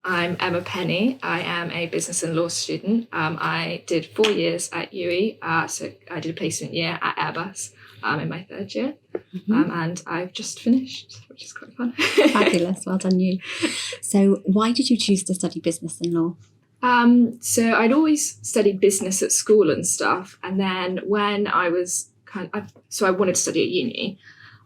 I'm Emma Penny. I am a business and law student. I did 4 years at UWE, so I did a placement year at Airbus in my third year, and I've just finished, which is quite fun. Fabulous, well done you. So why did you choose to study business and law? So I'd always studied business at school and stuff, and then when I was I wanted to study at uni.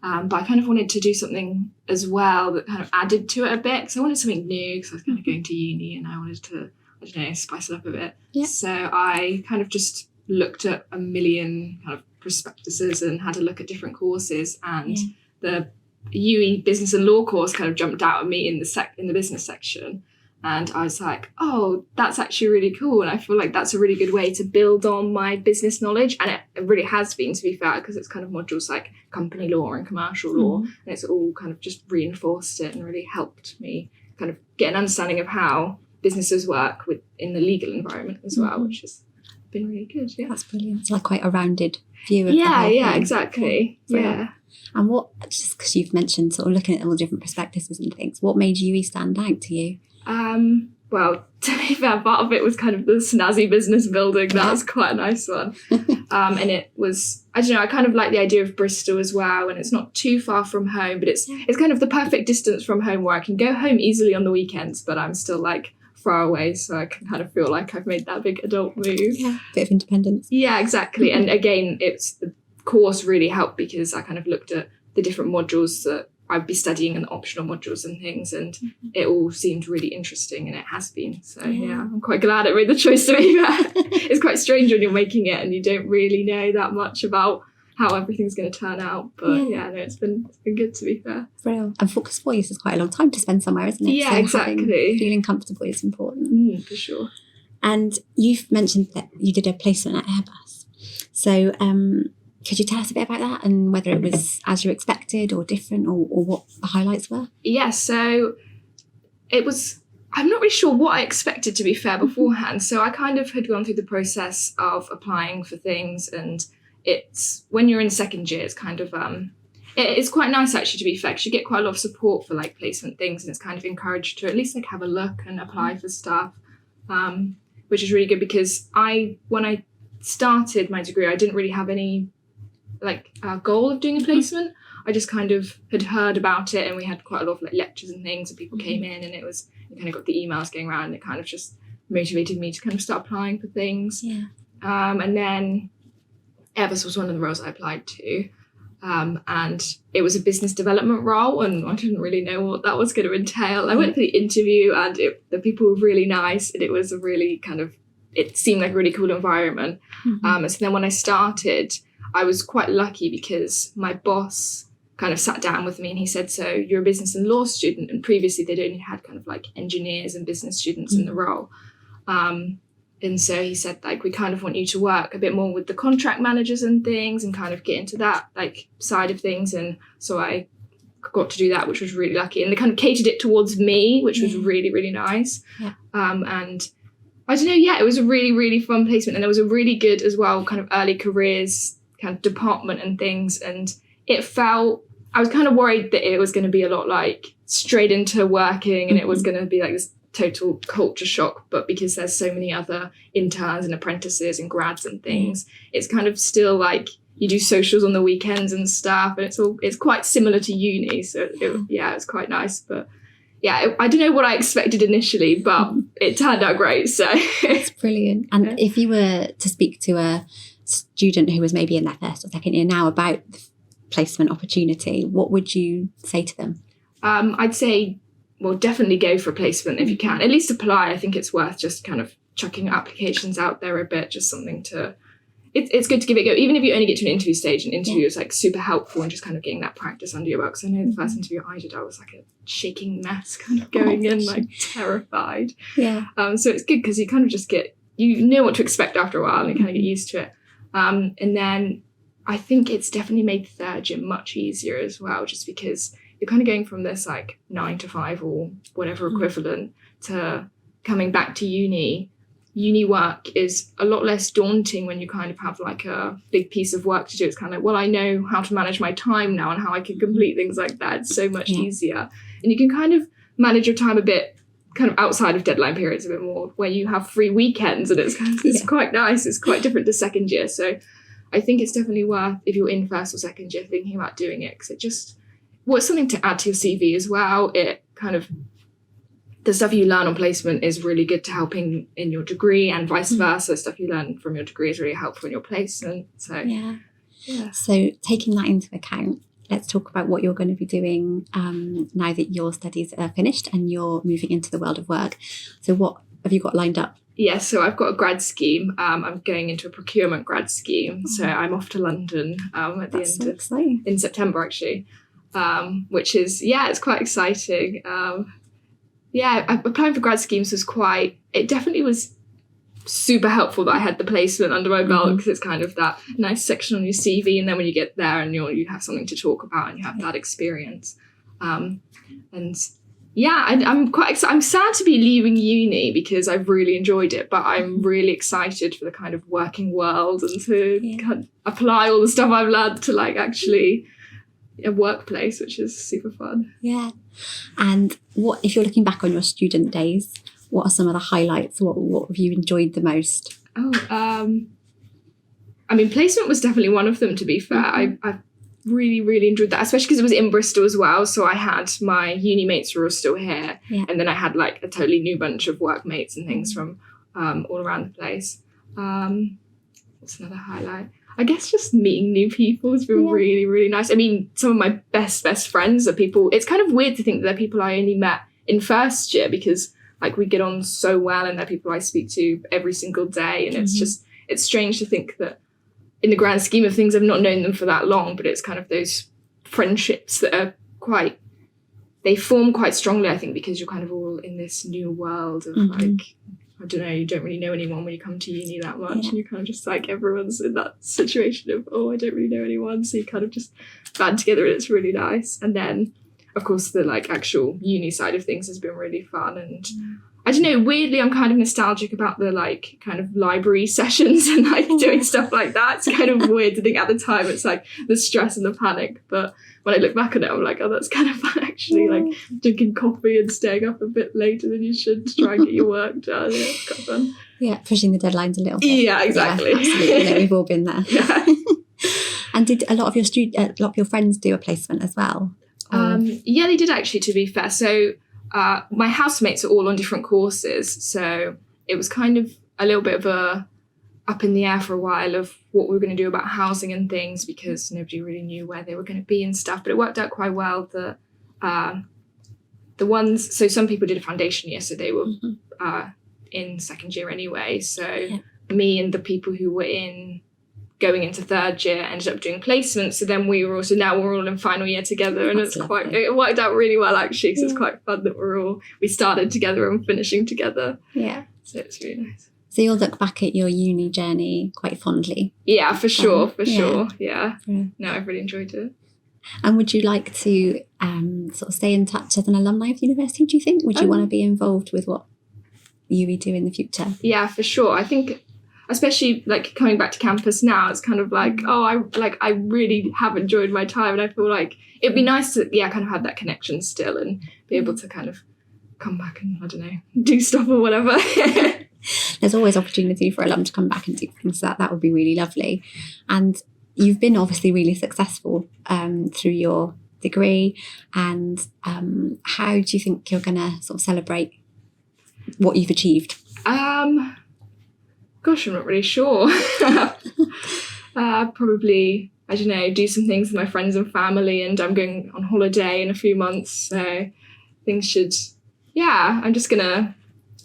But I kind of wanted to do something as well that kind of added to it a bit, because I wanted something new, because I was kind of going to uni and I wanted to, I don't know, spice it up a bit. Yeah. So I kind of just looked at a million kind of prospectuses and had a look at different courses, and the UWE business and law course kind of jumped out at me in the business section. And I was like, oh, that's actually really cool. And I feel like that's a really good way to build on my business knowledge. And it really has been, to be fair, because it's kind of modules like company law and commercial law. And it's all kind of just reinforced it and really helped me kind of get an understanding of how businesses work in the legal environment as well, which has been really good. Yeah, that's brilliant. It's like quite a rounded view of exactly. Yeah. And just because you've mentioned sort of looking at all the different perspectives and things, what made UWE stand out to you? Well, to be fair, part of it was kind of the snazzy business building. That was quite a nice one. And it was, I don't know, I kind of like the idea of Bristol as well, and it's not too far from home, but it's kind of the perfect distance from home where I can go home easily on the weekends, but I'm still like far away, so I can kind of feel like I've made that big adult move. Yeah, bit of independence. Yeah, exactly. And again, the course really helped because I kind of looked at the different modules that I'd be studying and the optional modules and things, and it all seemed really interesting, and it has been. So yeah, I'm quite glad I made the choice to be there. It's quite strange when you're making it and you don't really know that much about how everything's going to turn out. But it's been good, to be fair. Brilliant. And because 4 years is quite a long time to spend somewhere, isn't it? Yeah, so exactly. Feeling comfortable is important. For sure. And you've mentioned that you did a placement at Airbus. So could you tell us a bit about that and whether it was as you expected or different, or what the highlights were? Yeah, so it was, I'm not really sure what I expected, to be fair, beforehand. So I kind of had gone through the process of applying for things, and it's, when you're in second year, it's kind of, it's quite nice actually, to be fair, because you get quite a lot of support for like placement things, and it's kind of encouraged to at least like have a look and apply for stuff, which is really good, because when I started my degree, I didn't really have any goal of doing a placement. I just kind of had heard about it, and we had quite a lot of like lectures and things, and people came in, and you kind of got the emails going around, and it kind of just motivated me to kind of start applying for things. Yeah. And then Airbus was one of the roles I applied to, and it was a business development role, and I didn't really know what that was going to entail. I went for the interview, and the people were really nice, and it was a really it seemed like a really cool environment. And so then when I started, I was quite lucky because my boss kind of sat down with me and he said, so you're a business and law student, and previously they'd only had kind of like engineers and business students in the role. And so he said, like, we kind of want you to work a bit more with the contract managers and things and kind of get into that like side of things. And so I got to do that, which was really lucky. And they kind of catered it towards me, which was really, really nice. Yeah. And I don't know, it was a really, really fun placement. And there was a really good as well kind of early careers kind of department and things, and it felt, I was kind of worried that it was going to be a lot like straight into working and it was going to be like this total culture shock, but because there's so many other interns and apprentices and grads and things, it's kind of still like you do socials on the weekends and stuff, and it's quite similar to uni, so it was quite nice. But I don't know what I expected initially, but it turned out great, so it's brilliant. And if you were to speak to a student who was maybe in their first or second year now about the placement opportunity, what would you say to them? I'd say, well, definitely go for a placement if you can. At least apply. I think it's worth just kind of chucking applications out there a bit, just something to... It's good to give it a go. Even if you only get to an interview stage, an interview is like super helpful and just kind of getting that practice under your belt. Because I know the first interview I did, I was like a shaking mess kind of going in, like terrified. Yeah. So it's good because you kind of just you know what to expect after a while and you kind of get used to it. And then I think it's definitely made third year much easier as well, just because you're kind of going from this like 9 to 5 or whatever equivalent to coming back to uni. Uni work is a lot less daunting when you kind of have like a big piece of work to do. It's kind of like, well, I know how to manage my time now and how I can complete things like that. It's so much easier. And you can kind of manage your time a bit kind of outside of deadline periods a bit more, where you have free weekends, and it's quite nice. It's quite different to second year. So I think it's definitely worth, if you're in first or second year, thinking about doing it, because it's something to add to your CV as well. It kind of, the stuff you learn on placement is really good to help in your degree, and vice versa. Stuff you learn from your degree is really helpful in your placement. So yeah. So taking that into account, let's talk about what you're going to be doing now that your studies are finished and you're moving into the world of work. So what have you got lined up? Yeah, so I've got a grad scheme. I'm going into a procurement grad scheme. So I'm off to London at the end of in September, actually, which is, it's quite exciting. Applying for grad schemes it definitely was super helpful that I had the placement under my belt, because it's kind of that nice section on your CV, and then when you get there and you have something to talk about and you have that experience. I'm quite excited. I'm sad to be leaving uni because I've really enjoyed it, but I'm really excited for the kind of working world and to kind of apply all the stuff I've learned to actually a workplace, which is super fun. Yeah. And what, if you're looking back on your student days, what are some of the highlights? What have you enjoyed the most? Placement was definitely one of them, to be fair. I really, really enjoyed that, especially because it was in Bristol as well. So I had my uni mates who were all still here. Yeah. And then I had a totally new bunch of workmates and things from all around the place. What's another highlight? I guess just meeting new people has been really, really nice. Some of my best friends are people, it's kind of weird to think that they're people I only met in first year, because we get on so well and they're people I speak to every single day. And it's strange to think that in the grand scheme of things, I've not known them for that long, but it's kind of those friendships that are they form quite strongly, I think, because you're kind of all in this new world of I don't know, you don't really know anyone when you come to uni that much, and you're kind of just everyone's in that situation of, I don't really know anyone, so you kind of just band together, and it's really nice. And then, of course, the actual uni side of things has been really fun, and I don't know, weirdly, I'm kind of nostalgic about the kind of library sessions and doing stuff like that. It's kind of weird to think at the time it's the stress and the panic, but when I look back on it, I'm that's kind of fun, actually, drinking coffee and staying up a bit later than you should to try and get your work done. Yeah, it's quite fun. Yeah, pushing the deadlines a little bit. Yeah, exactly. Yeah, absolutely. We've all been there. Yeah. And did a lot of your friends do a placement as well? Yeah, they did, actually, to be fair. So my housemates are all on different courses, so it was kind of a little bit of a up in the air for a while of what we were going to do about housing and things, because nobody really knew where they were going to be and stuff. But it worked out quite well that the ones, so some people did a foundation year, so they were in second year anyway. So me and the people who were going into third year ended up doing placements. So then we're all in final year together, and it worked out really well, actually, because it's quite fun that we started together and finishing together. Yeah. So it's really nice. So you'll look back at your uni journey quite fondly. Yeah, for sure. Yeah. No, I've really enjoyed it. And would you like to sort of stay in touch as an alumni of the university, do you think? Would you want to be involved with what UWE do in the future? Yeah, for sure. I think, especially coming back to campus now, it's kind of I really have enjoyed my time, and I feel it'd be nice to kind of have that connection still and be able to kind of come back and, I don't know, do stuff or whatever. There's always opportunity for alum to come back and do things, so that would be really lovely. And you've been obviously really successful through your degree, and how do you think you're going to sort of celebrate what you've achieved? Gosh, I'm not really sure. Probably, I don't know, do some things with my friends and family, and I'm going on holiday in a few months, so things should, I'm just gonna,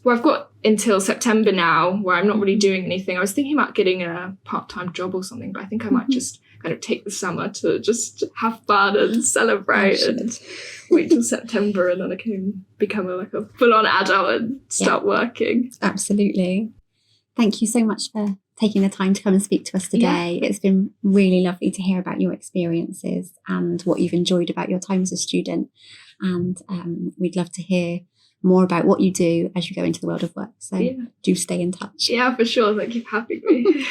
I've got until September now where I'm not really doing anything. I was thinking about getting a part-time job or something, but I think I might just kind of take the summer to just have fun and celebrate and wait till September, and then I can become a full-on adult and start working. Absolutely. Thank you so much for taking the time to come and speak to us today. It's been really lovely to hear about your experiences and what you've enjoyed about your time as a student. And we'd love to hear more about what you do as you go into the world of work. So do stay in touch. Yeah, for sure. Thank you for having me.